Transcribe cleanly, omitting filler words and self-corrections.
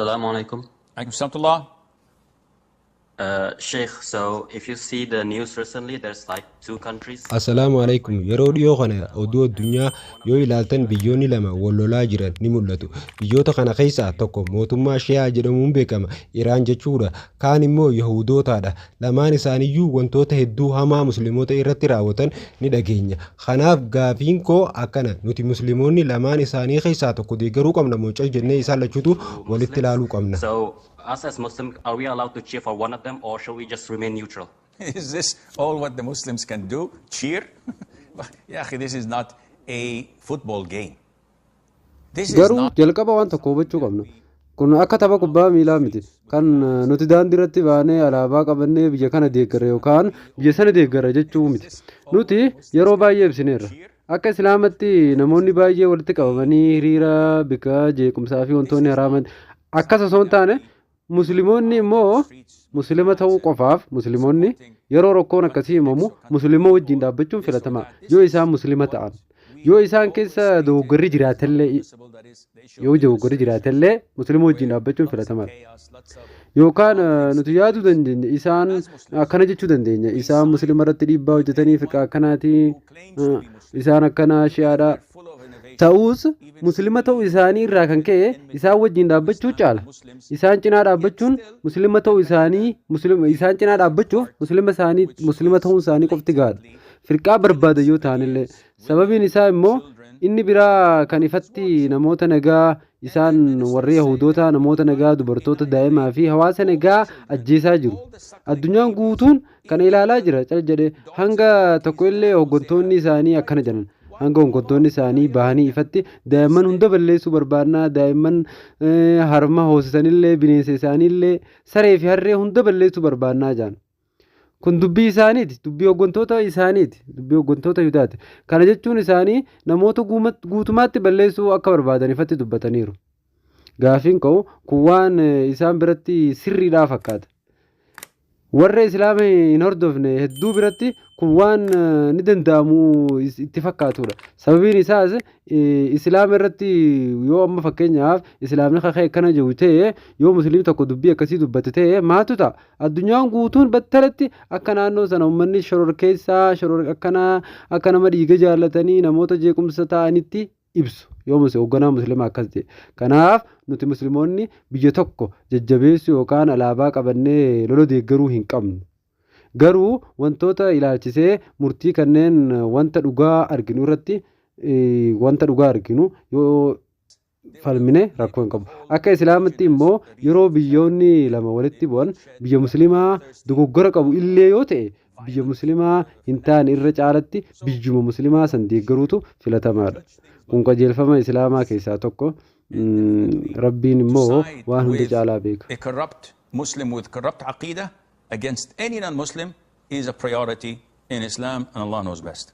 Assalamu alaikum. Alaikum salam. Sheikh, so if you see the news recently, there's like two countries. Assalamu alaikum. Yeroo dhiyoo kana oduu addunyaa yoo ilaaltan biyyoonni lama wal lolaa jiran ni mul'atu. Biyyoota kana keessaa tokko mootummaa Shiyaa jedhamuun beekama, Iraan jechuudha. Kaan immoo Yahudootaadha. Lamaan isaaniiyyuu wantoota hedduu hamaa musliimoota irratti raawwatan ni dhageenya. Kanaaf gaafiin koo akkana, nuti musliimoonni lamaan isaanii keessaa tokko deeggaruu qabna moo cal jennee isaan lachuutu walitti ilaaluu qabna. So us as Muslims, are we allowed to cheer for one of them, or shall we just remain neutral? Is this all what the Muslims can do? Cheer? Yeah, this is not a football game. This is Garuu not. jalqaba waan tokko hubachuu qabna. Kun akka tapha kubbaa miilaa miti. Kan nuti daandii irratti baanee alaabaa qabannee biyya kana deeggarra yookaan biyya sana deeggarra jechuu miti. Nuti yeroo baay'ee ibsineerra. Akka Islaamatti namoonni baay'ee walitti qabamanii hiriira bika jeequmsaa fi wantoonni haraaman akkas osoo hin taane musliimoonni immoo muslima ta'uu qofaaf musliimoonni yeroo rakkoon akkasii himamu muslima wajjin dhaabbachuun filatamaa yoo isaan muslima ta'an yoo isaan keessa dogoggorri jiraatellee muslima wajjin dhaabbachuun filatamaadha. Yookaan nuti yaaduu dandeenya isaan akkana jechuu dandeenya isaan muslima irratti dhiibbaa hojjetanii fiqaa akkanaati isaan akkana shi'aadha. Ta'us muslima ta'uu isaanii irraa kan ka'e isaan wajjin dhaabbachuu caala. Isaan cinaa dhaabbachuun muslima ta'uu isaanii isaan cinaa dhaabbachuuf muslima ta'uun isaanii qofti gaadha. Firqaa barbaada yoo ta'anillee sababiin isaa immoo inni biraa kan ifatti namoota nagaa isaan warri Yahudoota namoota nagaa dubartoota daa'imaa fi hawaasa nagaa ajjeesaa jiru. Addunyaan guutuun kana ilaalaa jira cal jedhe hanga tokko illee hooggantoonni isaanii akkana jedhan. Hanga hooggantoonni isaanii bahanii ifatti daa'imman hunda balleessuu barbaadnaa daa'imman harma hoosisanillee bineensa isaaniillee saree fi harree hunda balleessuu barbaadnaa jedhan. Kun dubbii isaaniiti, dubbii hooggantoota isaaniiti, dubbii hooggantoota Yihudaati. Kana jechuun isaanii namoota guutumaatti balleessuu akka barbaadan ifatti dubbataniiru. Gaafiin ka'u kun waan isaan biratti sirriidhaa fakkaata. Warra Islaama hin hordofne hedduu biratti kun waan ni danda'amu itti fakkaatudha. Sababiin isaas Islaama irratti yoo amma fakkeenyaaf Islaamni kakee akkana jiru ta'e yoo musliimni tokko dubbii akkasii dubbate ta'e maatu ta'a. Addunyaan guutuun battalatti akka naannoo sana uummanni shororkeessaa akka nama dhiiga jaallatanii namoota jeequmsa ta'anitti ibsu yoo hoogganaa musliimaa akkas ta'e. Kanaaf nuti musliimoonni biyya tokko jajjabeessuu yookaan alaabaa qabannee lola deeggaruu hin qabnu. Garuu wantoota ilaalchisee murtii kanneen wanta dhugaa arginu irratti wanta dhugaa arginu yoo falmine rakkoo hin qabu. Akka Islaamatti immoo yeroo biyyoonni lama walitti bu'an biyya musliimaa dogoggora qabu illee yoo ta'e biyya musliimaa hin taane irra caalatti biyyuma musliimaa san deeggaruutu filatamaadha. Kun qajeelfama Islaamaa keessaa tokko. Rabbiin immoo waan hunda caalaa beeka. A corrupt Muslim with corrupt aqidah against any non-Muslim is a priority in Islam, and Allah knows best.